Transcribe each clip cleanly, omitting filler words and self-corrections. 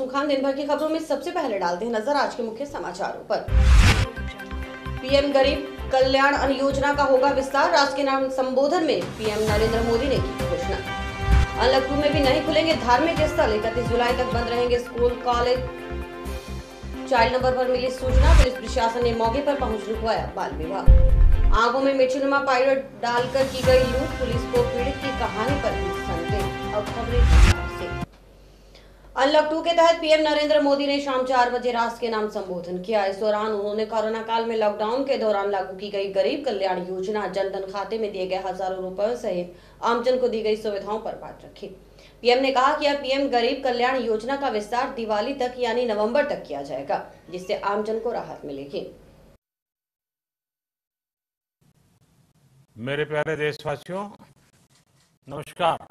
मासूम खान दिन भर की खबरों में सबसे पहले डालते हैं नजर आज के मुख्य समाचारों पर। पीएम गरीब कल्याण अन्न योजना का होगा विस्तार। राष्ट्र के नाम संबोधन में पीएम नरेंद्र मोदी ने की घोषणा। अनलॉक 2 में भी नहीं खुलेंगे धार्मिक स्थल। 31 जुलाई तक बंद रहेंगे स्कूल कॉलेज। चाइल्ड नंबर पर मिली सूचना, पुलिस प्रशासन ने मौके पर पहुंच रुकवाया बाल विवाह। आंखों में मिर्चीनुमा पाउडर डालकर की गई लूट, पुलिस को पीड़ित की कहानी पर भी संदेह। अब खबरें विस्तार से। अनलॉक 2 के तहत पीएम नरेंद्र मोदी ने शाम 4 बजे राष्ट्र के नाम संबोधन किया। इस दौरान उन्होंने कोरोना काल में लॉकडाउन के दौरान लागू की गई गरीब कल्याण योजना, जनधन खाते में दिए गए हजारों रुपए सहित आमजन को दी गई सुविधाओं पर बात रखी। पीएम ने कहा कि अब पीएम गरीब कल्याण योजना का विस्तार दिवाली तक यानी नवंबर तक किया जाएगा, जिससे आमजन को राहत मिलेगी। मेरे प्यारे देशवासियों, नमस्कार।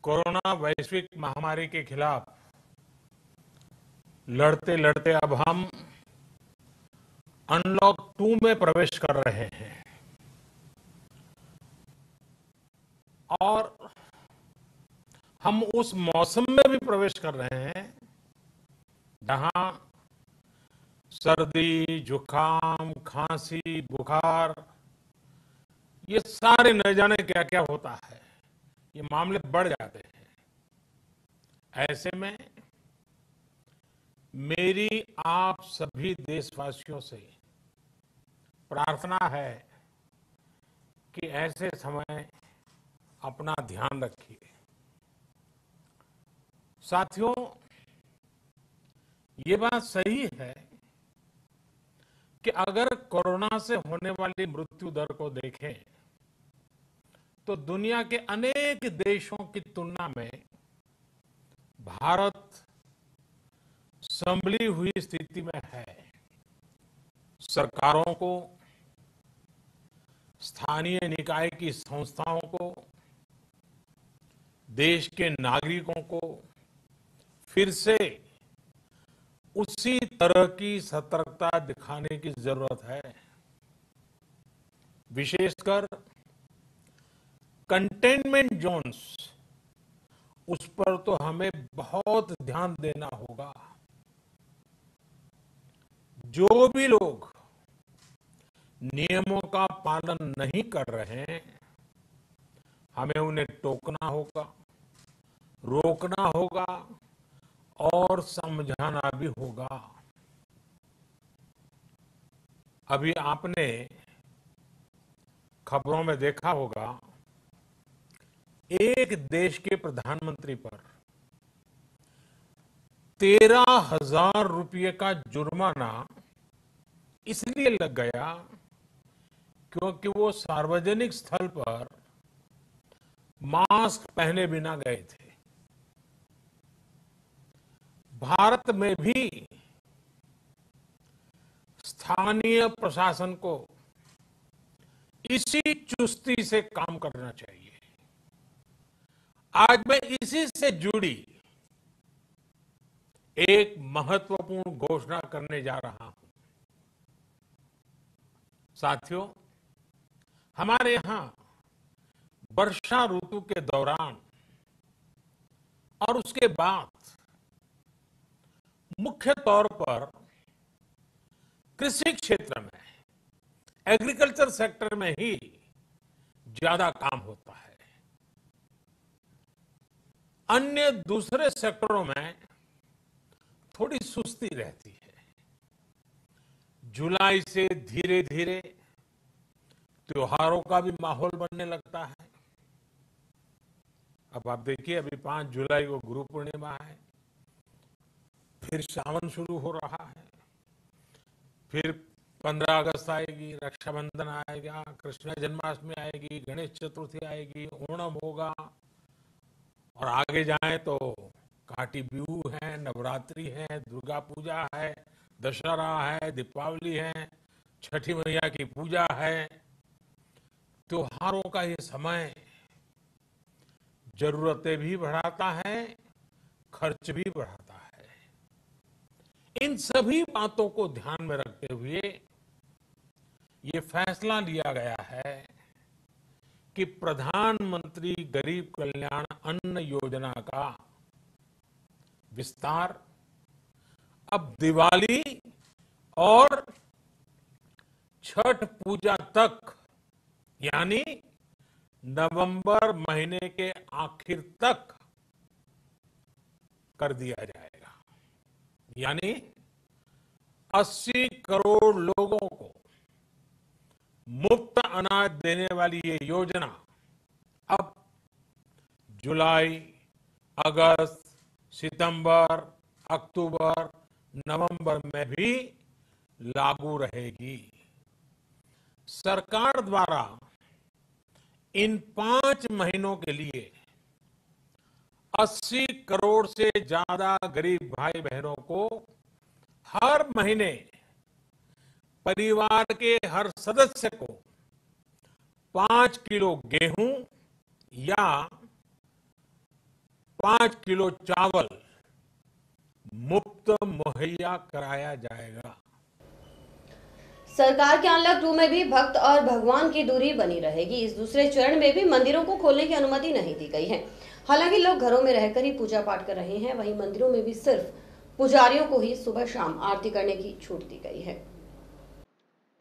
कोरोना वैश्विक महामारी के खिलाफ लड़ते लड़ते अब हम अनलॉक 2 में प्रवेश कर रहे हैं और हम उस मौसम में भी प्रवेश कर रहे हैं जहां सर्दी, जुकाम, खांसी, बुखार, ये सारे न जाने क्या क्या होता है, ये मामले बढ़ जाते हैं। ऐसे में मेरी आप सभी देशवासियों से प्रार्थना है कि ऐसे समय अपना ध्यान रखिए। साथियों, ये बात सही है कि अगर कोरोना से होने वाली मृत्यु दर को देखें तो दुनिया के अनेक देशों की तुलना में भारत संभली हुई स्थिति में है। सरकारों को, स्थानीय निकाय की संस्थाओं को, देश के नागरिकों को फिर से उसी तरह की सतर्कता दिखाने की जरूरत है। विशेषकर कंटेनमेंट जोन्स, उस पर तो हमें बहुत ध्यान देना होगा। जो भी लोग नियमों का पालन नहीं कर रहे हैं, हमें उन्हें टोकना होगा, रोकना होगा और समझाना भी होगा। अभी आपने खबरों में देखा होगा, एक देश के प्रधानमंत्री पर 13,000 रुपये का जुर्माना इसलिए लग गया क्योंकि वो सार्वजनिक स्थल पर मास्क पहने बिना गए थे। भारत में भी स्थानीय प्रशासन को इसी चुस्ती से काम करना चाहिए। आज मैं इसी से जुड़ी एक महत्वपूर्ण घोषणा करने जा रहा हूं। साथियों, हमारे यहां वर्षा ऋतु के दौरान और उसके बाद मुख्य तौर पर कृषि क्षेत्र में, एग्रीकल्चर सेक्टर में ही ज्यादा काम होता है। अन्य दूसरे सेक्टरों में थोड़ी सुस्ती रहती है। जुलाई से धीरे धीरे त्योहारों का भी माहौल बनने लगता है। अब आप देखिए, अभी 5 जुलाई को गुरु पूर्णिमा है, फिर सावन शुरू हो रहा है, फिर 15 अगस्त आएगी, रक्षाबंधन आएगा, कृष्ण जन्माष्टमी आएगी, गणेश चतुर्थी आएगी, ओणम होगा और आगे जाएं तो काटी बिहू है, नवरात्रि है, दुर्गा पूजा है, दशहरा है, दीपावली है, छठी मैया की पूजा है। त्योहारों का ये समय जरूरतें भी बढ़ाता है, खर्च भी बढ़ाता है। इन सभी बातों को ध्यान में रखते हुए ये फैसला लिया गया है कि प्रधानमंत्री गरीब कल्याण अन्न योजना का विस्तार अब दिवाली और छठ पूजा तक यानी नवंबर महीने के आखिर तक कर दिया जाएगा। यानी 80 करोड़ लोगों को मुफ्त अनाज देने वाली ये योजना अब जुलाई, अगस्त, सितंबर, अक्टूबर, नवंबर में भी लागू रहेगी। सरकार द्वारा इन 5 महीनों के लिए 80 करोड़ से ज्यादा गरीब भाई बहनों को हर महीने परिवार के हर सदस्य को 5 किलो गेहूं या 5 किलो चावल मुफ्त मुहैया कराया जाएगा। सरकार के अनलॉक 2 में भी भक्त और भगवान की दूरी बनी रहेगी। इस दूसरे चरण में भी मंदिरों को खोलने की अनुमति नहीं दी गई है। हालांकि लोग घरों में रहकर ही पूजा पाठ कर रहे हैं, वहीं मंदिरों में भी सिर्फ पुजारियों को ही सुबह शाम आरती करने की छूट दी गई है।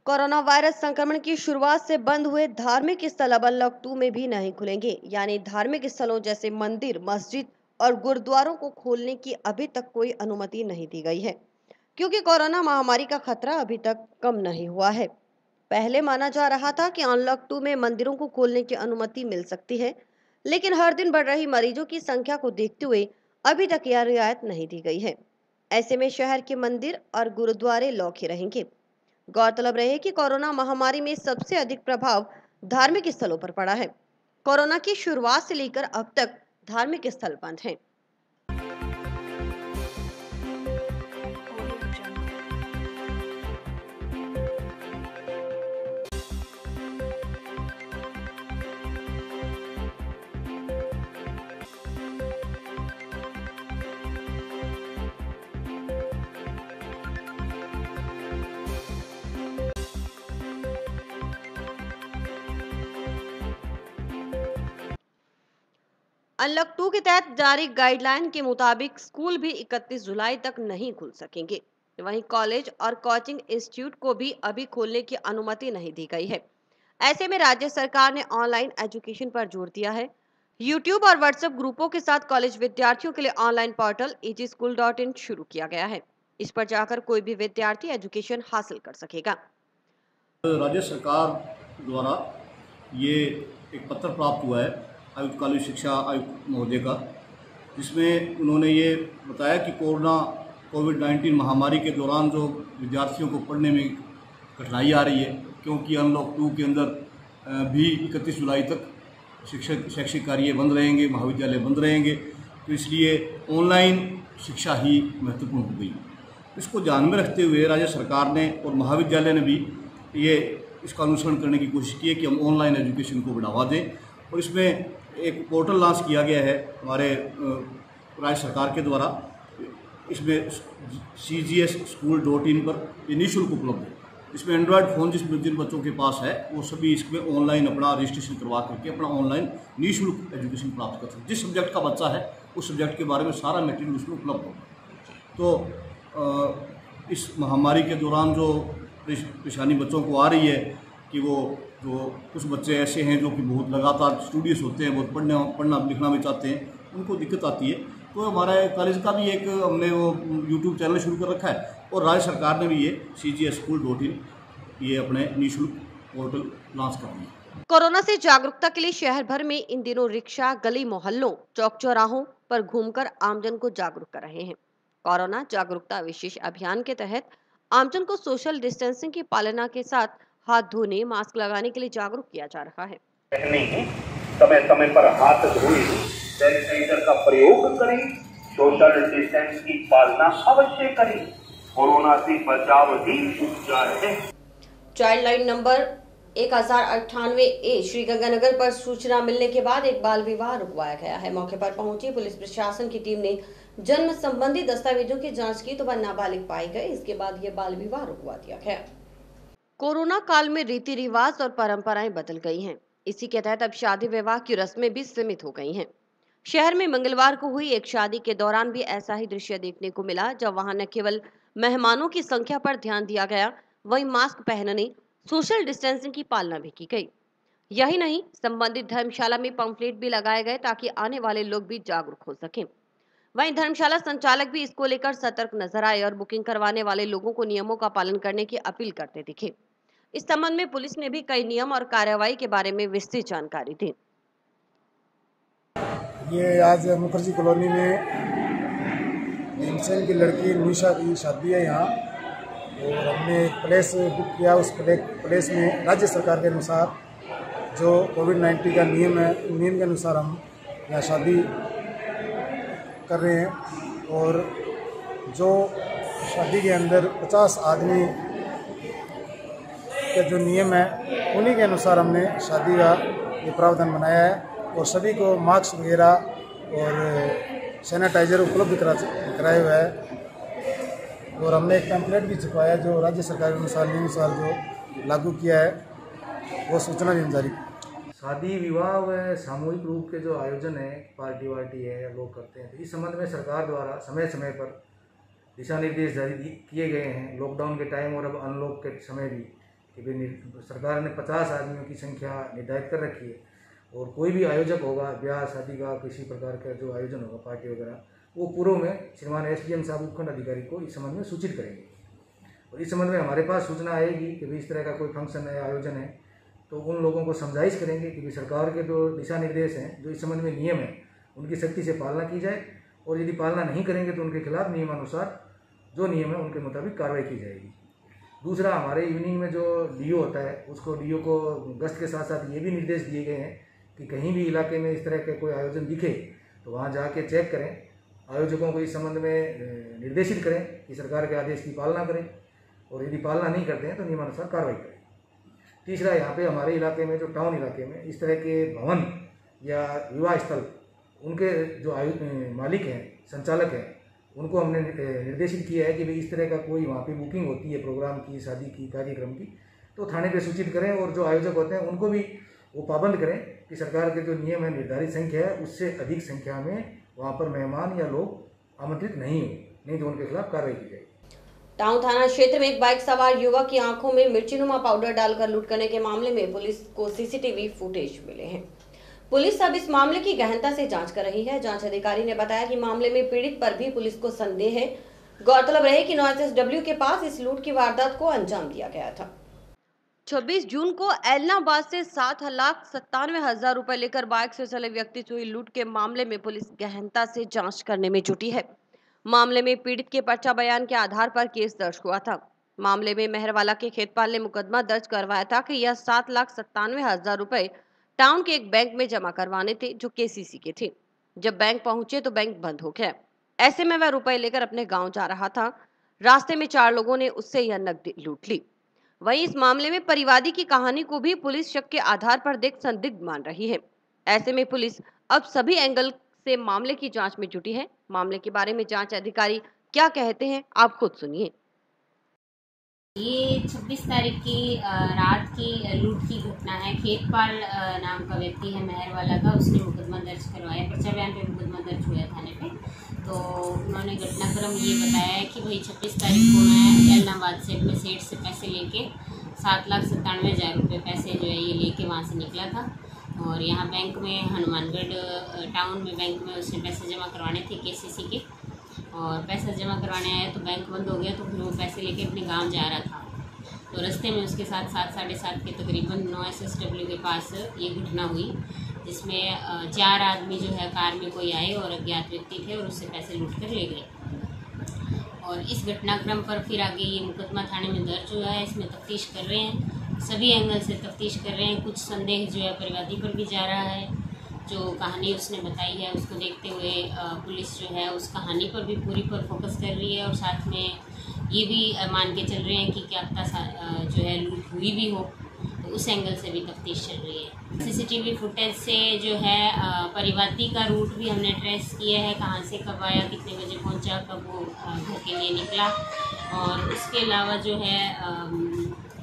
कोरोना वायरस संक्रमण की शुरुआत से बंद हुए धार्मिक स्थल अब अनलॉक 2 में भी नहीं खुलेंगे। यानी धार्मिक स्थलों जैसे मंदिर, मस्जिद और गुरुद्वारों को खोलने की अभी तक कोई अनुमति नहीं दी गई है, क्योंकि कोरोना महामारी का खतरा अभी तक कम नहीं हुआ है। पहले माना जा रहा था कि अनलॉक 2 में मंदिरों को खोलने की अनुमति मिल सकती है, लेकिन हर दिन बढ़ रही मरीजों की संख्या को देखते हुए अभी तक यह रियायत नहीं दी गई है। ऐसे में शहर के मंदिर और गुरुद्वारे लॉक ही रहेंगे। गौरतलब रहे कि कोरोना महामारी में सबसे अधिक प्रभाव धार्मिक स्थलों पर पड़ा है। कोरोना की शुरुआत से लेकर अब तक धार्मिक स्थल बंद हैं। अनलॉक 2 के तहत जारी गाइडलाइन के मुताबिक स्कूल भी 31 जुलाई तक नहीं खुल सकेंगे। वहीं कॉलेज और कोचिंग इंस्टीट्यूट को भी अभी खोलने की अनुमति नहीं दी गई है। ऐसे में राज्य सरकार ने ऑनलाइन एजुकेशन पर जोर दिया है। यूट्यूब और व्हाट्सएप ग्रुपों के साथ कॉलेज विद्यार्थियों के लिए ऑनलाइन पोर्टल egschool.in शुरू किया गया है। इस पर जाकर कोई भी विद्यार्थी एजुकेशन हासिल कर सकेगा। राज्य सरकार द्वारा ये एक पत्र प्राप्त हुआ है आयुक्त कॉलेज शिक्षा आयुक्त महोदय का, जिसमें उन्होंने ये बताया कि कोविड-19 महामारी के दौरान जो विद्यार्थियों को पढ़ने में कठिनाई आ रही है, क्योंकि अनलॉक 2 के अंदर भी 31 जुलाई तक शैक्षिक कार्य बंद रहेंगे, महाविद्यालय बंद रहेंगे, तो इसलिए ऑनलाइन शिक्षा ही महत्वपूर्ण हो गई। इसको ध्यान में रखते हुए राज्य सरकार ने और महाविद्यालय ने भी इसका अनुसरण करने की कोशिश की है कि हम ऑनलाइन एजुकेशन को बढ़ावा दें, और इसमें एक पोर्टल लॉन्च किया गया है हमारे राज्य सरकार के द्वारा। इसमें egschool.in पर ये निःशुल्क उपलब्ध है। इसमें एंड्रॉयड फ़ोन जिन बच्चों के पास है वो सभी इसमें ऑनलाइन अपना रजिस्ट्रेशन करवा करके अपना ऑनलाइन निःशुल्क एजुकेशन प्राप्त कर सकते हैं। जिस सब्जेक्ट का बच्चा है उस सब्जेक्ट के बारे में सारा मटेरियल उसमें उपलब्ध होगा। तो इस महामारी के दौरान जो परेशानी बच्चों को आ रही है कि वो जो कुछ बच्चे ऐसे हैं जो कि बहुत लगातार स्टूडियस होते हैं, बहुत पढ़ना लिखना भी चाहते हैं, उनको दिक्कत आती है, तो हमारे कॉलेज का भी एक हमने वो यूट्यूब चैनल शुरू कर रखा है, और राज्य सरकार ने भी ये egschool.in ये अपने निःशुल्क पोर्टल लॉन्च कर दिया। कोरोना से जागरूकता के लिए शहर भर में इन दिनों रिक्शा गली मोहल्लों, चौक चौराहों पर घूमकर आमजन को जागरूक कर रहे हैं। कोरोना जागरूकता विशेष अभियान के तहत आमजन को सोशल डिस्टेंसिंग की पालना के साथ हाथ धोने, मास्क लगाने के लिए जागरूक किया जा रहा है। समय समय पर हाथ धोएं, सैनिटाइजर का प्रयोग करें, सोशल डिस्टेंस की पालना अवश्य करें। कोरोना से बचाव ही उपचार है। Child line number 1098A Sriganganagar पर सूचना मिलने के बाद एक बाल विवाह रुकवाया गया है। मौके पर पहुंची पुलिस प्रशासन की टीम ने जन्म संबंधी दस्तावेजों की जांच की तो वह नाबालिग पाई गए। इसके बाद यह बाल विवाह रुकवा दिया गया। कोरोना काल में रीति रिवाज और परंपराएं बदल गई हैं। इसी के तहत अब शादी विवाह की रस्में भी सीमित हो गई हैं। शहर में मंगलवार को हुई एक शादी के दौरान भी ऐसा ही दृश्य देखने को मिला, जब वहां न केवल मेहमानों की संख्या पर ध्यान दिया गया, वहीं मास्क पहनने, सोशल डिस्टेंसिंग की पालना भी की गई। यही नहीं, संबंधित धर्मशाला में पंफलेट भी लगाए गए ताकि आने वाले लोग भी जागरूक हो सकें। वहीं धर्मशाला संचालक भी इसको लेकर सतर्क नजर आए और बुकिंग करवाने वाले लोगों को नियमों का पालन करने की अपील करते दिखे। इस संबंध में पुलिस ने भी कई नियम और कार्रवाई के बारे में विस्तृत जानकारी दी। ये आज मुखर्जी कॉलोनी में भीमसेन की लड़की निशा की शादी है यहाँ, और हमने एक प्लेस बुक किया। उस प्लेस में राज्य सरकार के अनुसार जो कोविड-19 का नियम है, नियम के अनुसार हम यहाँ शादी कर रहे हैं। और जो शादी के अंदर 50 आदमी के जो नियम है, उन्हीं के अनुसार हमने शादी का ये प्रावधान बनाया है। और सभी को मास्क वगैरह और सैनिटाइजर उपलब्ध कराए हुए है। और हमने एक पैम्पलेट भी छपवाया जो राज्य सरकार के अनुसार नियमानुसार जो लागू किया है, वो सूचना भी जारी की। शादी विवाह व सामूहिक रूप के जो आयोजन है, पार्टी वार्टी है या लोग करते हैं, तो इस संबंध में सरकार द्वारा समय समय पर दिशा निर्देश जारी किए गए हैं। लॉकडाउन के टाइम और अब अनलॉक के समय भी कि सरकार ने 50 आदमियों की संख्या निर्धारित कर रखी है। और कोई भी आयोजक होगा, ब्याह शादी का किसी प्रकार का जो आयोजन होगा, पार्टी वगैरह, वो पूर्व में श्रीमान एसडीएम साहब उपखंड अधिकारी को इस संबंध में सूचित करेंगे। और इस संबंध में हमारे पास सूचना आएगी कि भाई इस तरह का कोई फंक्शन है, आयोजन है, तो उन लोगों को समझाइश करेंगे कि सरकार के जो दिशा निर्देश हैं, जो इस संबंध में नियम है, उनकी सख्ती से पालना की जाए। और यदि पालना नहीं करेंगे तो उनके खिलाफ नियमानुसार जो नियम है उनके मुताबिक कार्रवाई की जाएगी। दूसरा, हमारे इवनिंग में जो डीओ होता है, उसको डीओ को गश्त के साथ साथ ये भी निर्देश दिए गए हैं कि कहीं भी इलाके में इस तरह का कोई आयोजन दिखे तो वहाँ जाके चेक करें, आयोजकों को इस संबंध में निर्देशित करें कि सरकार के आदेश की पालना करें, और यदि पालना नहीं करते हैं तो नियमानुसार कार्रवाई करें। तीसरा, यहाँ पे हमारे इलाके में, जो टाउन इलाके में इस तरह के भवन या विवाह स्थल, उनके जो मालिक हैं, संचालक हैं, उनको हमने निर्देशित किया है कि भाई इस तरह का कोई वहाँ पे बुकिंग होती है प्रोग्राम की, शादी की, कार्यक्रम की, तो थाने पे सूचित करें। और जो आयोजक होते हैं उनको भी वो पाबंद करें कि सरकार के जो नियम है, निर्धारित संख्या है, उससे अधिक संख्या में वहाँ पर मेहमान या लोग आमंत्रित नहीं हो, नहीं तो उनके खिलाफ कार्रवाई की जाएगी। टाउन थाना क्षेत्र में एक बाइक सवार युवक की आंखों में मिर्चीनुमा पाउडर डालकर लूट करने के मामले में पुलिस को सीसीटीवी फुटेज मिले हैं। पुलिस अब इस मामले की गहनता से जांच कर रही है। जांच अधिकारी ने बताया कि मामले में पीड़ित पर भी पुलिस को संदेह है। गौरतलब रहे कि 9 SSW के पास इस लूट की वारदात को अंजाम दिया गया था। 26 जून को एलनाबाद से 7,97,000 रुपए लेकर बाइक से चले व्यक्ति से हुई लूट के मामले में पुलिस गहनता से जांच करने में जुटी है। मामले में पीड़ित के पर्चा बयान के आधार पर केस दर्ज हुआ था। मामले में मेहरवाला के खेतपाल ने मुकदमा दर्ज करवाया था कि यह 7,97,000 रुपए टाउन के एक बैंक में जमा करवाने थे जो केसीसी के थे। जब बैंक पहुंचे तो बैंक बंद हो गया। ऐसे में वह रुपए लेकर अपने गांव जा रहा था। रास्ते में 4 लोगों ने उससे यह नकदी लूट ली। वहीं इस मामले में परिवादी की कहानी को भी पुलिस शक के आधार पर देख संदिग्ध मान रही है। ऐसे में पुलिस अब सभी एंगल से मामले की जांच में जुटी है। मामले के बारे में जांच अधिकारी क्या कहते हैं, आप खुद सुनिए। ये 26 तारीख की रात की लूट की घटना है। खेतपाल नाम का व्यक्ति है मेहरवाला का, उसने मुकदमा दर्ज करवाया, पर्चा बयान पे मुकदमा दर्ज हुआ थाने पे। तो उन्होंने घटनाक्रम ये बताया है कि भाई 26 तारीख को मैं एलनाबाद से अपने सेठ से पैसे लेके 7,97,000 रुपये पैसे जो है ये लेके वहाँ से निकला था। और यहाँ बैंक में, हनुमानगढ़ टाउन में बैंक में उसने पैसे जमा करवाने थे केसीसी के। और पैसा जमा करवाने आया तो बैंक बंद हो गया, तो फिर वो पैसे लेके अपने गांव जा रहा था। तो रास्ते में उसके साथ 7-7:30 के तकरीबन 9 SSW के पास ये घटना हुई, जिसमें 4 आदमी जो है कार में कोई आए और अज्ञात व्यक्ति थे और उससे पैसे लूट कर ले गए। और इस घटनाक्रम पर फिर आगे ये मुकदमा थाने में दर्ज हुआ है। इसमें तफ्तीश कर रहे हैं, सभी एंगल से तफ्तीश कर रहे हैं। कुछ संदेह जो है परिवादी पर भी जा रहा है। जो कहानी उसने बताई है उसको देखते हुए पुलिस जो है उस कहानी पर भी पूरी पर फोकस कर रही है। और साथ में ये भी मान के चल रहे हैं कि क्या पता जो है लूट हुई भी हो, तो उस एंगल से भी तफ्तीश चल रही है। सीसीटीवी फुटेज से जो है परिवादी का रूट भी हमने ट्रेस किया है, कहाँ से कब आया, कितने बजे पहुंचा, कब वो घर के लिए निकला। और उसके अलावा जो है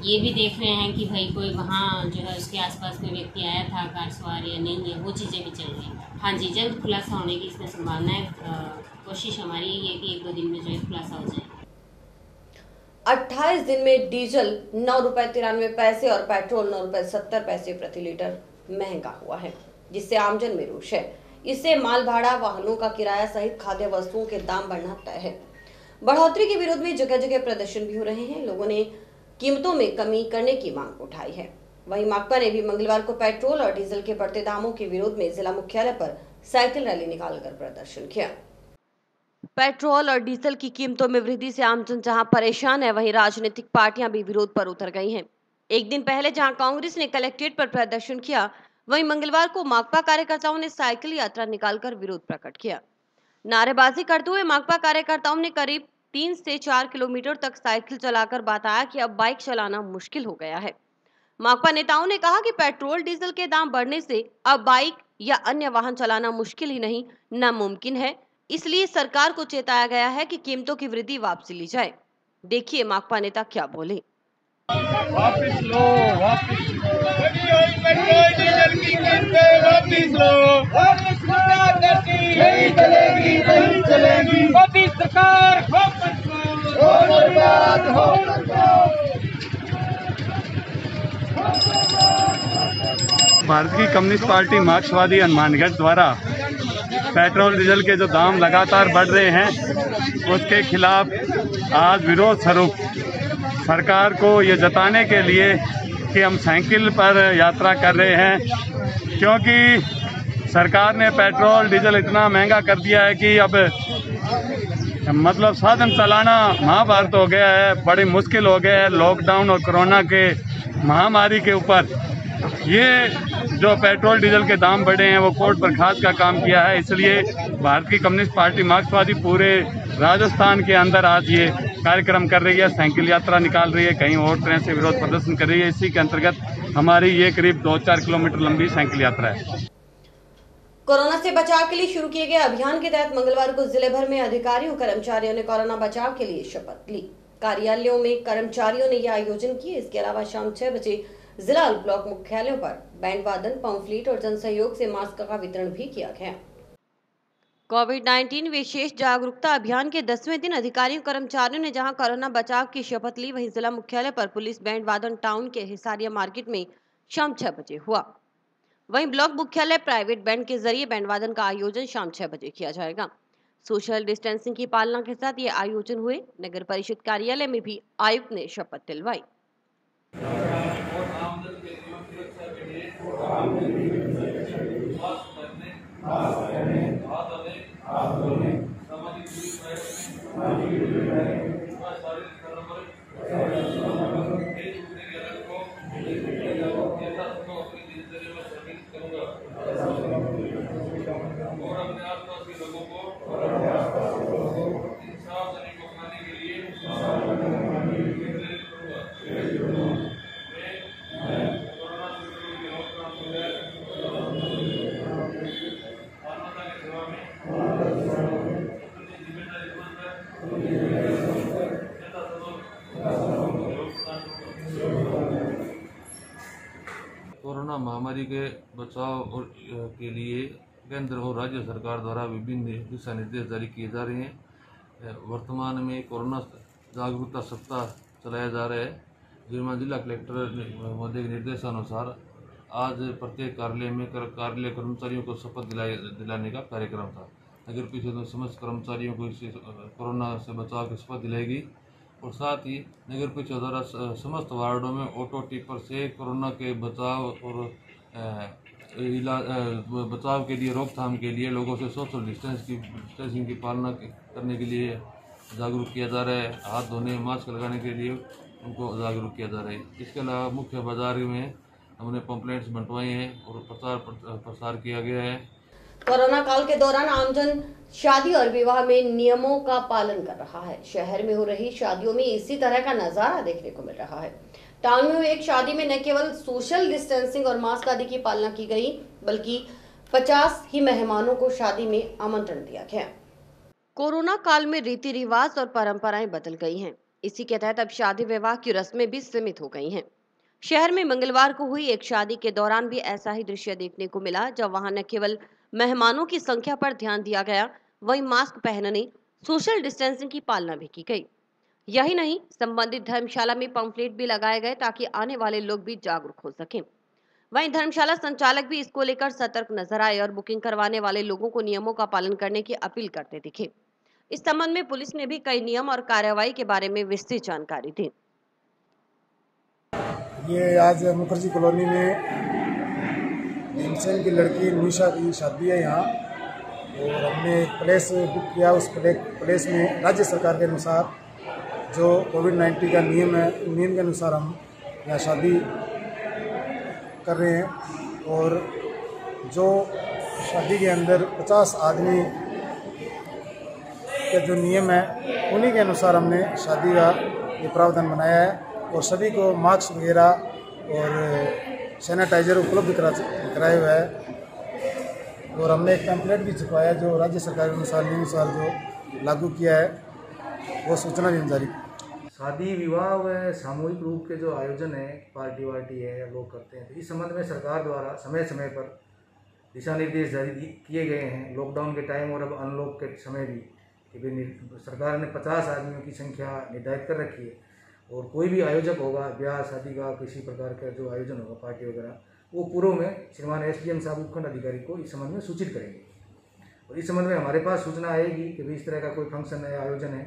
ये भी देख रहे हैं कि भाई कोई वहाँ जो है उसके आसपास कोई व्यक्ति आया था कार सवार या नहीं है, वो चीज़ें भी चल रही हैं। हाँ जी, जल्द खुलासा होने की इसमें संभावना है। कोशिश हमारी यही है कि 1-2 दिन में जो है खुलासा हो जाए। 28 दिन में डीजल 9 रुपए 93 पैसे और पेट्रोल 9 रुपए 70 पैसे प्रति लीटर महंगा हुआ है, जिससे आमजन में रोष है। इससे माल भाड़ा, वाहनों का किराया सहित खाद्य वस्तुओं के दाम बढ़ना तय है। बढ़ोतरी के विरोध में जगह जगह प्रदर्शन भी हो रहे हैं। लोगों ने कीमतों में कमी करने की मांग उठाई है। वहीं माकपा ने भी मंगलवार को पेट्रोल और डीजल के बढ़ते दामों के विरोध में जिला मुख्यालय पर साइकिल रैली निकालकर प्रदर्शन किया। पेट्रोल और डीजल की कीमतों में वृद्धि से आमजन जहां परेशान है, वहीं राजनीतिक पार्टियां भी विरोध पर उतर गई हैं। एक दिन पहले जहां कांग्रेस ने कलेक्ट्रेट पर प्रदर्शन किया, वहीं मंगलवार को माकपा कार्यकर्ताओं ने साइकिल यात्रा निकालकर विरोध प्रकट किया। नारेबाजी करते हुए माकपा कार्यकर्ताओं ने करीब 3 से 4 किलोमीटर तक साइकिल चलाकर बताया कि अब बाइक चलाना मुश्किल हो गया है। माकपा नेताओं ने कहा कि पेट्रोल डीजल के दाम बढ़ने से अब बाइक या अन्य वाहन चलाना मुश्किल ही नहीं, नामुमकिन है। इसलिए सरकार को चेताया गया है कि कीमतों की वृद्धि वापसी ली जाए। देखिए माकपा नेता क्या बोले। वापिस लो, वापिस पेट्रोल डीजल की कीमतें वापिस लो, वापिस नहीं चलेगी, नहीं चलेगी। मोदी सरकार वापस लो, बर्बाद हो। भारतीय कम्युनिस्ट पार्टी मार्क्सवादी हनुमानगढ़ द्वारा पेट्रोल डीजल के जो दाम लगातार बढ़ रहे हैं, उसके खिलाफ आज विरोध स्वरूप सरकार को ये जताने के लिए कि हम साइकिल पर यात्रा कर रहे हैं, क्योंकि सरकार ने पेट्रोल डीजल इतना महंगा कर दिया है कि अब मतलब साधन चलाना महाभारत हो गया है, बड़ी मुश्किल हो गया है। लॉकडाउन और कोरोना के महामारी के ऊपर ये जो पेट्रोल डीजल के दाम बढ़े हैं वो कोर्ट बर्खास्त का काम किया है। इसलिए भारतीय कम्युनिस्ट पार्टी मार्क्सवादी पूरे राजस्थान के अंदर आज ये कार्यक्रम कर रही है, साइकिल यात्रा निकाल रही है, कहीं और तरह से विरोध प्रदर्शन कर रही है। इसी के अंतर्गत हमारी ये करीब 2-4 किलोमीटर लंबी साइकिल यात्रा है। कोरोना से बचाव के लिए शुरू किए गए अभियान के तहत मंगलवार को जिले भर में अधिकारियों कर्मचारियों ने कोरोना बचाव के लिए शपथ ली। कार्यालयों में कर्मचारियों ने यह आयोजन किए। इसके अलावा शाम 6 बजे जिला और ब्लॉक मुख्यालयों पर बैंड वादन, पंफलेट और जन सहयोग से मास्क का वितरण भी किया गया। कोविड-19 विशेष जागरूकता अभियान के 10वें दिन अधिकारियों कर्मचारियों ने जहां कोरोना बचाव की शपथ ली, वहीं जिला मुख्यालय पर पुलिस बैंड वादन टाउन के हिसारिया मार्केट में शाम 6 बजे हुआ। वहीं ब्लॉक मुख्यालय प्राइवेट बैंड के जरिए बैंड वादन का आयोजन शाम 6 बजे किया जाएगा। सोशल डिस्टेंसिंग की पालना के साथ ये आयोजन हुए। नगर परिषद कार्यालय में भी आयुक्त ने शपथ दिलवाई। कोरोना महामारी के बचाव और के लिए केंद्र और राज्य सरकार द्वारा विभिन्न दिशा निर्देश जारी किए जा रहे हैं। वर्तमान में कोरोना जागरूकता सप्ताह चलाया जा रहा है। जिला कलेक्टर महोदय के निर्देशानुसार आज प्रत्येक कार्यालय में कार्यालय कर्मचारियों को शपथ दिलाने का कार्यक्रम था। नगर परिषद में समस्त कर्मचारियों को इस कोरोना से बचाव की शपथ दिलाएगी और साथ ही नगर परिषद द्वारा समस्त वार्डों में ऑटो टिपर से कोरोना के बचाव और बचाव के लिए रोकथाम के लिए लोगों से सोशल डिस्टेंसिंग की पालना करने के लिए जागरूक किया जा रहा है। हाथ धोने, मास्क लगाने के लिए उनको जागरूक किया जा रहा है। इसके अलावा मुख्य बाजार में हमने पंपलेट्स बंटवाए हैं और प्रसार किया गया है। कोरोना काल के दौरान आमजन शादी और विवाह में नियमों का पालन कर रहा है। शहर में हो रही शादियों में इसी तरह का नजारा देखने को मिल रहा है। टाउन में हुई एक शादी में न केवल सोशल डिस्टेंसिंग और मास्क आदि की पालना की गई, बल्कि 50 ही मेहमानों को शादी में आमंत्रण दिया गया। कोरोना काल में रीति रिवाज और परंपराएं बदल गई हैं। इसी के तहत अब शादी विवाह की रस्में भी सीमित हो गई हैं। शहर में मंगलवार को हुई एक शादी के दौरान भी ऐसा ही दृश्य देखने को मिला, जब वहां न केवल मेहमानों की संख्या पर ध्यान दिया गया, वहीं मास्क पहनने, सोशल डिस्टेंसिंग की पालना भी की गई। यही नहीं, संबंधित धर्मशाला में पंफलेट भी लगाए गए ताकि आने वाले लोग भी जागरूक हो सकें। वहीं धर्मशाला संचालक भी इसको लेकर सतर्क नजर आए और बुकिंग करवाने वाले लोगों को नियमों का पालन करने की अपील करते दिखे। इस संबंध में पुलिस ने भी कई नियम और कार्रवाई के बारे में विस्तृत जानकारी दी। ये आज मुखर्जी कॉलोनी में भीमसेन की लड़की निशा की शादी है यहाँ, और हमने एक प्लेस बुक किया। उस प्लेस में राज्य सरकार के अनुसार जो कोविड-19 का नियम है, नियम के अनुसार हम यहाँ शादी कर रहे हैं। और जो शादी के अंदर 50 आदमी के जो नियम है, उन्हीं के अनुसार हमने शादी का ये प्रावधान बनाया है। और सभी को मास्क वगैरह और सैनिटाइजर उपलब्ध कराए हुए है। और हमने एक पैम्पलेट भी छपवाया जो राज्य सरकार के अनुसार नियमानुसार जो लागू किया है, वो सूचना भी जारी। शादी विवाह व सामूहिक रूप के जो आयोजन है, पार्टी वार्टी है या लोग करते हैं, तो इस संबंध में सरकार द्वारा समय समय पर दिशा निर्देश जारी किए गए हैं। लॉकडाउन के टाइम और अब अनलॉक के समय भी सरकार ने 50 आदमियों की संख्या निर्धारित कर रखी है। और कोई भी आयोजक होगा, ब्याह शादी का किसी प्रकार का जो आयोजन होगा, पार्टी वगैरह, वो पूर्व में श्रीमान एसडीएम साहब उपखंड अधिकारी को इस संबंध में सूचित करेंगे। और इस संबंध में हमारे पास सूचना आएगी कि भाई इस तरह का कोई फंक्शन है, आयोजन है,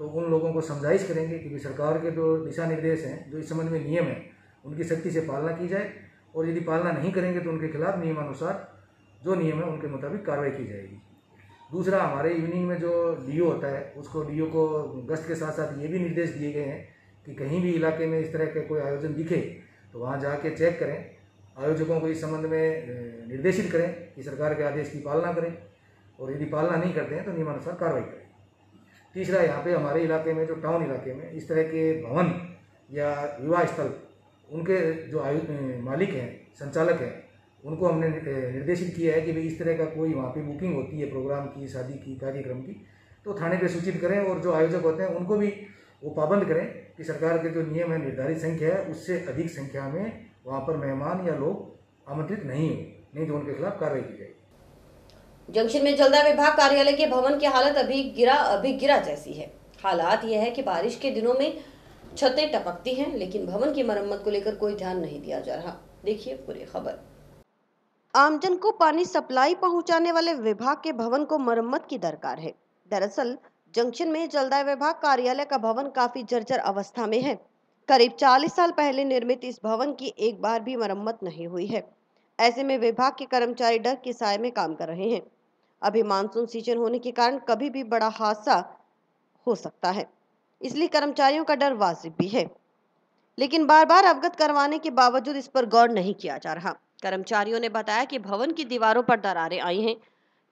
तो उन लोगों को समझाइश करेंगे कि सरकार के जो दिशा निर्देश हैं, जो इस संबंध में नियम है, उनकी सख्ती से पालना की जाए। और यदि पालना नहीं करेंगे तो उनके खिलाफ नियमानुसार जो नियम है उनके मुताबिक कार्रवाई की जाएगी। दूसरा, हमारे इवनिंग में जो डीओ होता है, उसको डीओ को गश्त के साथ साथ ये भी निर्देश दिए गए हैं कि कहीं भी इलाके में इस तरह का कोई आयोजन दिखे तो वहाँ जाके चेक करें, आयोजकों को इस संबंध में निर्देशित करें कि सरकार के आदेश की पालना करें, और यदि पालना नहीं करते हैं तो नियमानुसार कार्रवाई करें। तीसरा, यहाँ पे हमारे इलाके में, जो टाउन इलाके में इस तरह के भवन या विवाह स्थल, उनके जो मालिक हैं, संचालक हैं, उनको हमने निर्देशित किया है कि भाई इस तरह का कोई वहाँ पे बुकिंग होती है प्रोग्राम की, शादी की, कार्यक्रम की, तो थाने पे सूचित करें। और जो आयोजक होते हैं उनको भी वो पाबंद करें कि सरकार के जो नियम है, निर्धारित संख्या है, उससे अधिक संख्या में वहाँ पर मेहमान या लोग आमंत्रित नहीं हो, नहीं तो उनके खिलाफ कार्रवाई की जाएगी। जंक्शन में जलदाय विभाग कार्यालय के भवन की हालत अभी गिरा जैसी है। हालात यह है कि बारिश के दिनों में छतें टपकती हैं, लेकिन भवन की मरम्मत को लेकर कोई ध्यान नहीं दिया जा रहा। देखिए पूरी खबर। आमजन को पानी सप्लाई पहुंचाने वाले विभाग के भवन को मरम्मत की दरकार है। दरअसल जंक्शन में जलदाय विभाग कार्यालय का भवन काफी जर्जर अवस्था में है। करीब 40 साल पहले निर्मित इस भवन की एक बार भी मरम्मत नहीं हुई है। ऐसे में विभाग के कर्मचारी डर के साए में काम कर रहे हैं। अभी मानसून सीजन होने के कारण कभी भी बड़ा हादसा हो सकता है, इसलिए कर्मचारियों का डर वाजिब भी है। लेकिन बार बार अवगत करवाने के बावजूद इस पर गौर नहीं किया जा रहा। कर्मचारियों ने बताया कि भवन की दीवारों पर दरारें आई हैं,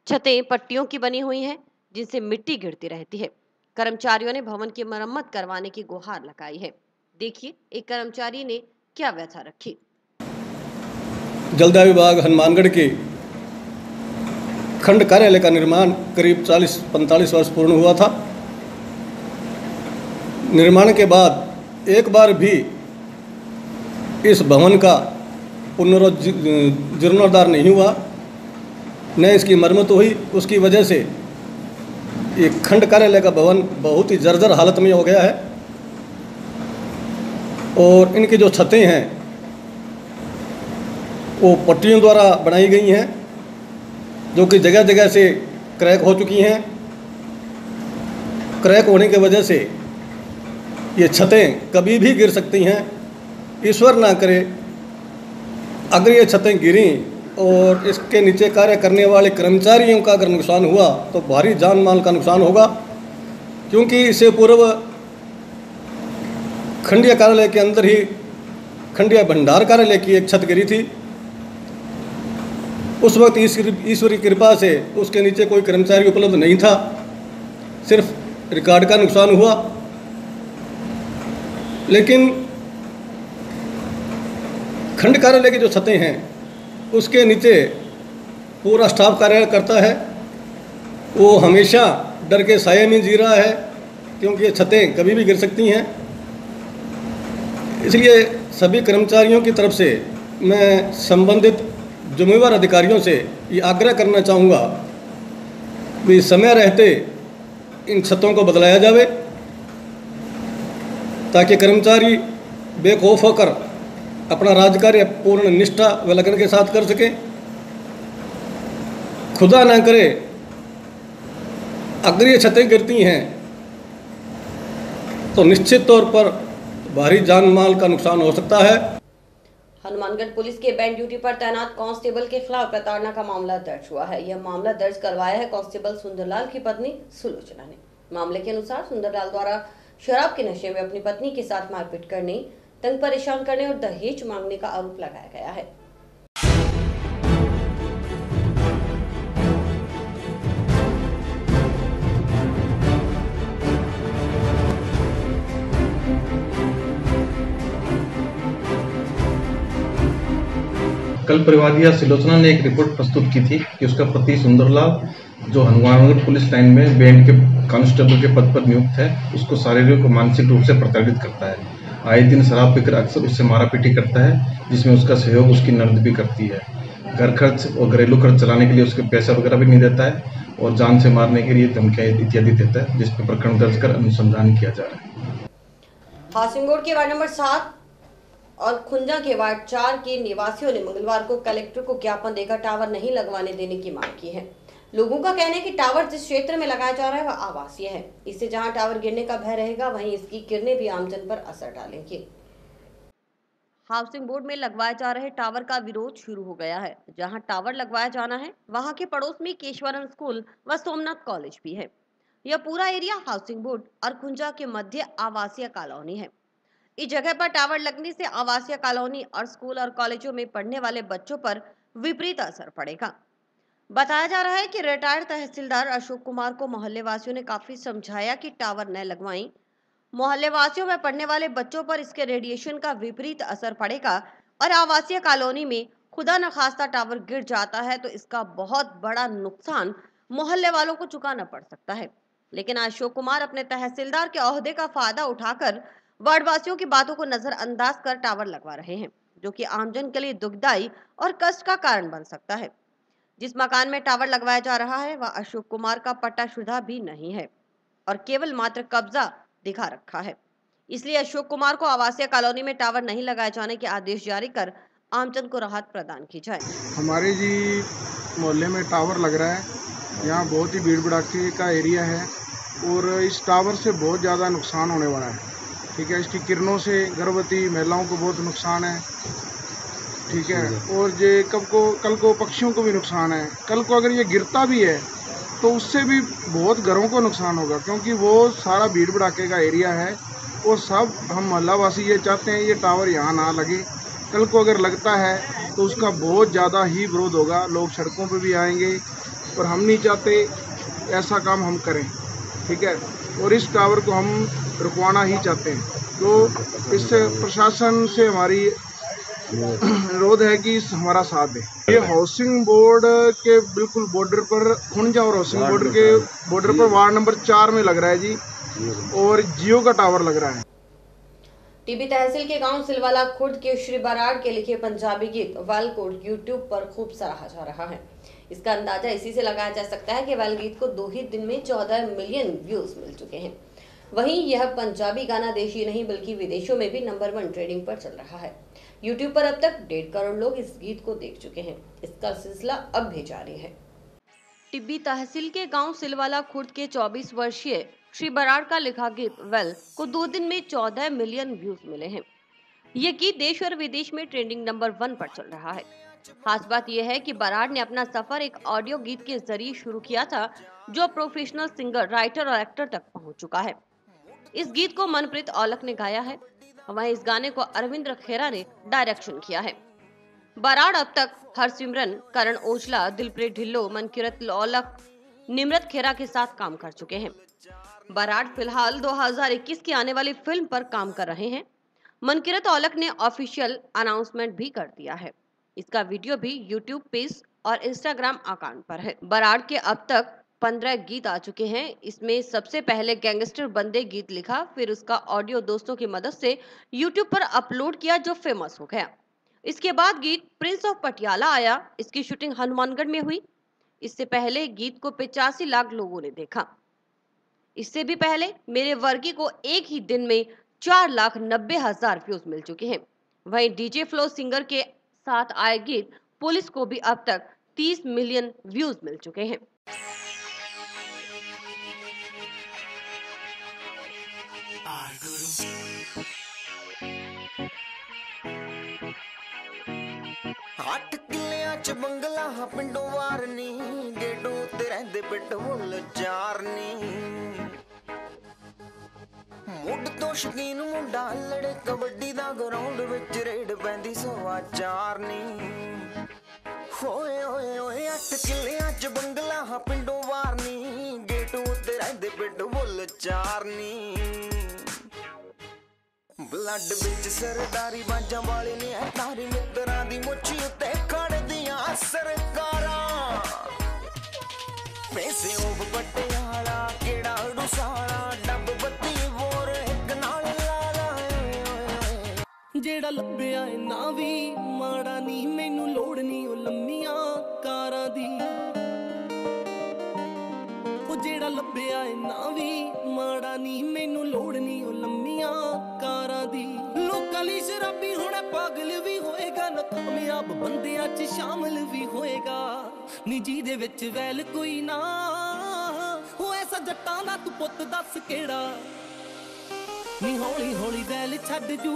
छतें पट्टियों की बनी हुई हैं जिनसे मिट्टी गिरती रहती है। कर्मचारियों ने भवन की मरम्मत करवाने की गुहार लगाई है। देखिए एक कर्मचारी ने क्या व्यथा रखी। जलदाय विभाग हनुमानगढ़ के खंड कार्यालय का निर्माण करीब 40-45 वर्ष पूर्ण हुआ था। निर्माण के बाद एक बार भी इस भवन का पुनरुज्जीर्णोद्धार नहीं हुआ, न इसकी मरम्मत हुई। उसकी वजह से ये खंड कार्यालय का भवन बहुत ही जर्जर हालत में हो गया है। और इनकी जो छतें हैं वो पट्टियों द्वारा बनाई गई हैं, जो कि जगह जगह से क्रैक हो चुकी हैं। क्रैक होने की वजह से ये छतें कभी भी गिर सकती हैं। ईश्वर ना करे अगर ये छतें गिरी और इसके नीचे कार्य करने वाले कर्मचारियों का अगर नुकसान हुआ तो भारी जान माल का नुकसान होगा, क्योंकि इससे पूर्व खंडीय कार्यालय के अंदर ही खंडीय भंडार कार्यालय की एक छत गिरी थी। उस वक्त ईश्वरी कृपा से उसके नीचे कोई कर्मचारी उपलब्ध नहीं था, सिर्फ रिकॉर्ड का नुकसान हुआ। लेकिन खंड कार्यालय की जो छतें हैं उसके नीचे पूरा स्टाफ कार्य करता है, वो हमेशा डर के साये में जी रहा है। क्योंकि ये छतें कभी भी गिर सकती हैं। इसलिए सभी कर्मचारियों की तरफ से मैं संबंधित जिम्मेदार अधिकारियों से ये आग्रह करना चाहूँगा कि समय रहते इन छतों को बदलाया जावे, ताकि कर्मचारी बेखौफ होकर अपना राजकार्य पूर्ण निष्ठा व लगन के साथ कर सकें। खुदा ना करे अगर ये छतें गिरती हैं तो निश्चित तौर पर भारी जान माल का नुकसान हो सकता है। हनुमानगढ़ पुलिस के बैंड ड्यूटी पर तैनात कांस्टेबल के खिलाफ प्रताड़ना का मामला दर्ज हुआ है। यह मामला दर्ज करवाया है कांस्टेबल सुंदरलाल की पत्नी सुलोचना ने। मामले के अनुसार सुंदरलाल द्वारा शराब के नशे में अपनी पत्नी के साथ मारपीट करने, तंग परेशान करने और दहेज मांगने का आरोप लगाया गया है। कल परिवादिया सुलोचना ने एक रिपोर्ट प्रस्तुत की थी कि उसका पति सुंदरलाल, जो हनुमानगढ़ पुलिस लाइन में बैंड के कांस्टेबल के पद पर नियुक्त है, उसको शारीरिक और मानसिक रूप से प्रताड़ित करता है। आए दिन शराब पीकर अक्सर उससे मारापीटी करता है, जिसमें उसका सहयोग उसकी ननद भी करती है। घर खर्च और घरेलू खर्च चलाने के लिए उसके पैसा वगैरह भी नहीं देता है और जान से मारने के लिए धमकियां इत्यादि देता है, जिस पर प्रकरण दर्ज कर अनुसंधान किया जा रहा है। हासिंगोड के वार्ड नंबर 7 और खुंजा के वार्ड 4 के निवासियों ने मंगलवार को कलेक्टर को ज्ञापन देकर टावर नहीं लगवाने देने की मांग की है। लोगों का कहना है कि टावर जिस क्षेत्र में लगाया जा रहा है वह आवासीय है। इससे जहां टावर गिरने का भय रहेगा, वहीं इसकी किरणें भी आमजन पर असर डालेंगी। हाउसिंग बोर्ड में लगवाए जा रहे टावर का विरोध शुरू हो गया है। जहां टावर लगवाया जाना है वहां के पड़ोस में केशवानंद स्कूल व सोमनाथ कॉलेज भी है। यह पूरा एरिया हाउसिंग बोर्ड और खुंजा के मध्य आवासीय कॉलोनी है। इस जगह पर टावर लगने से आवासीय कॉलोनी और स्कूल और कॉलेजों में पढ़ने वाले बच्चों पर विपरीत असर पड़ेगा। बताया जा रहा है कि रिटायर्ड तहसीलदार अशोक कुमार को मोहल्ले वासियों ने काफी समझाया कि टावर न लगवाएं। मोहल्ले वासियों में पढ़ने वाले बच्चों पर इसके रेडिएशन का विपरीत असर पड़ेगा और आवासीय कॉलोनी में खुदा न खास्ता टावर गिर जाता है तो इसका बहुत बड़ा नुकसान मोहल्ले वालों को चुकाना पड़ सकता है। लेकिन अशोक कुमार अपने तहसीलदार के ओहदे का फायदा उठाकर वार्डवासियों की बातों को नजरअंदाज कर टावर लगवा रहे हैं, जो कि आमजन के लिए दुखदायी और कष्ट का कारण बन सकता है। जिस मकान में टावर लगवाया जा रहा है वह अशोक कुमार का पट्टाशुदा भी नहीं है और केवल मात्र कब्जा दिखा रखा है। इसलिए अशोक कुमार को आवासीय कॉलोनी में टावर नहीं लगाए जाने के आदेश जारी कर आमजन को राहत प्रदान की जाए। हमारे जी मोहल्ले में टावर लग रहा है, यहाँ बहुत ही भीड़ भड़ाके का एरिया है और इस टावर से बहुत ज़्यादा नुकसान होने वाला है। ठीक है, इसकी किरणों से गर्भवती महिलाओं को बहुत नुकसान है। ठीक है, और ये कल को पक्षियों को भी नुकसान है। कल को अगर ये गिरता भी है तो उससे भी बहुत घरों को नुकसान होगा, क्योंकि वो सारा भीड़ भड़ाके का एरिया है और सब हम मोहल्लावासी ये चाहते हैं ये टावर यहाँ ना लगे। कल को अगर लगता है तो उसका बहुत ज़्यादा ही विरोध होगा, लोग सड़कों पर भी आएंगे और हम नहीं चाहते ऐसा काम हम करें। ठीक है, और इस टावर को हम रुकवाना ही चाहते हैं। तो इससे प्रशासन से हमारी अनुरोध है कि हमारा साथ दे। ये हाउसिंग बोर्ड के बिल्कुल बॉर्डर पर, खुंजा और हाउसिंग बोर्ड के बॉर्डर पर वार्ड नंबर 4 में लग रहा है जी, और जियो का टावर लग रहा है। टीबी तहसील के गांव सिलवाला खुर्द के श्री बराड़ के लिखे पंजाबी गीत वेल को यूट्यूब पर खूब सराहा जा रहा है। इसका अंदाजा इसी से लगाया जा सकता है कि वेल गीत को 2 ही दिन में 14 मिलियन व्यूज मिल चुके हैं। वहीं यह पंजाबी गाना देश ही नहीं बल्कि विदेशों में भी नंबर 1 ट्रेंडिंग पर चल रहा है। यूट्यूब पर अब तक 1.5 करोड़ लोग इस गीत को देख चुके हैं। इसका सिलसिला अब भी जारी है। टिब्बी तहसील के गांव सिलवाला खुर्द के 24 वर्षीय श्री बराड़ का लिखा गीत वेल को 2 दिन में 14 मिलियन व्यूज मिले हैं। ये गीत देश और विदेश में ट्रेंडिंग नंबर 1 पर चल रहा है। खास बात यह है कि बराड़ ने अपना सफर एक ऑडियो गीत के जरिए शुरू किया था, जो प्रोफेशनल सिंगर, राइटर और एक्टर तक पहुंच चुका है। इस गीत को मनप्रीत औलख ने गाया है। वहीं इस गाने को अरविंद खेरा ने डायरेक्शन किया है। बराड़ अब तक हरसिमरन, करण ओजला, दिलप्रीत ढिल्लो, मनकीरत औलख, निमरत खेरा के साथ काम कर चुके हैं। बराड़ फिलहाल 2021 की आने वाली फिल्म पर काम कर रहे हैं। मनकीरत औलख ने ऑफिशियल अनाउंसमेंट भी कर दिया है। इसका वीडियो भी यूट्यूब पेज और इंस्टाग्राम अकाउंट पर है। बराड़ के अब तक 15 गीत आ चुके हैं। इसमें सबसे पहले गैंगस्टर बंदे गीत लिखा, फिर उसका ऑडियो दोस्तों की मदद से यूट्यूब पर अपलोड किया जो फेमस हो गया। इसके बाद गीत प्रिंस ऑफ पटियाला आया। इसकी शूटिंग हनुमानगढ़ में हुई। इससे पहले गीत को 85 लाख लोगों ने देखा। इससे भी पहले मेरे वर्गी को एक ही दिन में 4,90,000 व्यूज मिल चुके हैं। वहीं डीजे फ्लो सिंगर के साथ आए गीत पुलिस को भी अब तक 30 मिलियन व्यूज मिल चुके हैं। हट किलियां च बंगला पिंडों वारनी, गेडू ते रहिंदे पिट मुल चारनी। मुड तो शकीन मुंडा लड़े कबड्डी दा ग्राउंड विच रेड पैंदी सवा चारनी। होए होए होए 8 किलियां च बंगला पिंडों वारनी, गेडू ते रहिंदे पिट मुल चारनी। ब्लड विच सरदारी बाजां वाले ने तारी मित्तरां दी मुच्छी उत्ते खड़दियां सरकारां। पैसे ओब पटियाला केड़ा डुसाला, डब बत्ती वोर इक नाल लाला। जेड़ा लब्बिया ना भी माड़ा नी, मैनू लोड़ नी ओ लम्मियां कारां दी। ओ जेड़ा लब्बिया ना भी माड़ा नी, मैनू लोड़ नी ओ लम्मियां कारां दी। लोकां लई शराबी होना पागल भी होएगा, ना कामयाब बंदियां च शामिल भी होएगा। निजी दे विच वैल कोई ना हो, ऐसा जट्टां दा तू पुੱਤ दस केड़ा नी। हौली हौली वैल छड्ड जू,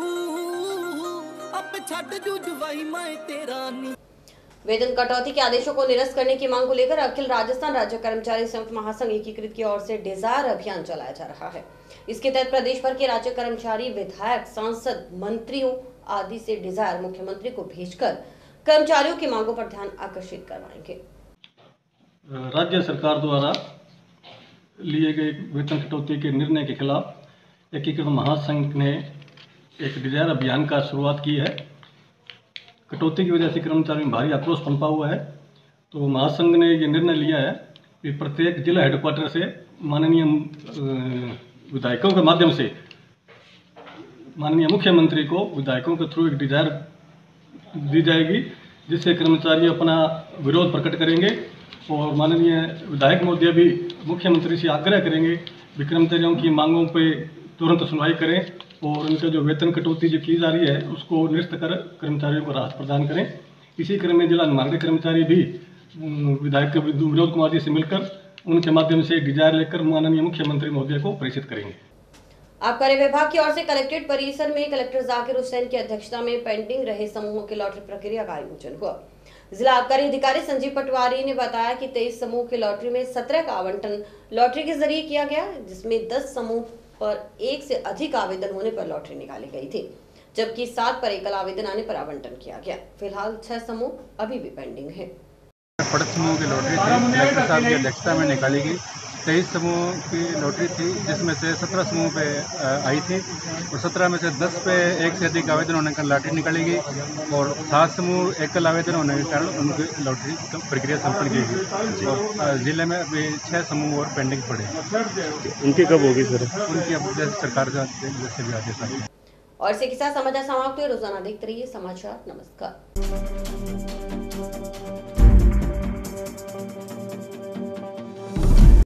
आपे छड्ड जू जवाई मैं तेरा नी। वेतन कटौती के आदेशों को निरस्त करने की मांग को लेकर अखिल राजस्थान राज्य कर्मचारी संयुक्त महासंघ एकीकृत की ओर से डिजायर अभियान चलाया जा रहा है। इसके तहत प्रदेश भर के राज्य कर्मचारी, विधायक, सांसद, मंत्रियों आदि से डिजायर मुख्यमंत्री को भेजकर कर्मचारियों की मांगों पर ध्यान आकर्षित करवाएंगे। राज्य सरकार द्वारा लिए गए वेतन कटौती के निर्णय के खिलाफ एकीकृत महासंघ ने एक डिजायर अभियान का शुरुआत की है। कटौती की वजह से कर्मचारियों में भारी आक्रोश पनपा हुआ है, तो महासंघ ने ये निर्णय लिया है कि प्रत्येक जिला हेडक्वार्टर से माननीय विधायकों के माध्यम से माननीय मुख्यमंत्री को विधायकों के थ्रू एक डिजायर दी जाएगी, जिससे कर्मचारी अपना विरोध प्रकट करेंगे और माननीय विधायक महोदय भी मुख्यमंत्री से आग्रह करेंगे कि कर्मचारियों की मांगों पर तुरंत सुनवाई करें और उनका जो वेतन कटौती जो की जा रही है उसको निरस्त कर कर्मचारियों को राहत प्रदान करें। इसी क्रम में जिला हनुमानगढ़ कर्मचारी भी विधायक विनोद कुमार जी से मिलकर उनके माध्यम से डिजायर लेकर माननीय मुख्यमंत्री महोदय को प्रेषित करेंगे। आबकारी विभाग की ओर से कलेक्ट्रेट परिसर में कलेक्टर जाकिर हुसैन की अध्यक्षता में पेंडिंग रहे समूहों की लॉटरी प्रक्रिया का आयोजन हुआ। जिला आबकारी अधिकारी संजीव पटवारी ने बताया कि 23 समूह की लॉटरी में 17 का आवंटन लॉटरी के जरिए किया गया, जिसमें 10 समूह पर एक से अधिक आवेदन होने पर लॉटरी निकाली गई थी, जबकि 7 पर एकल आवेदन आने पर आवंटन किया गया। फिलहाल 6 समूह अभी भी पेंडिंग है। पड़त समूह की लॉटरी थी, कलेक्टर साहब की अध्यक्षता में निकाली गई। 23 समूह की लॉटरी थी, जिसमें से 17 समूह पे आई थी और 17 में से 10 पे एक से अधिक आवेदन होने का लॉटरी निकाली गई और 7 समूह एकल आवेदन होने के कारण उनकी लॉटरी प्रक्रिया संपन्न की गई और जिले में अभी 6 समूह और पेंडिंग पड़े। उनकी कब होगी सर? उनकी अब सरकार से भी आदेश आए। और इसी के साथ समाचार समाप्त हुए। रोजाना देखते रहिए समाचार। नमस्कार।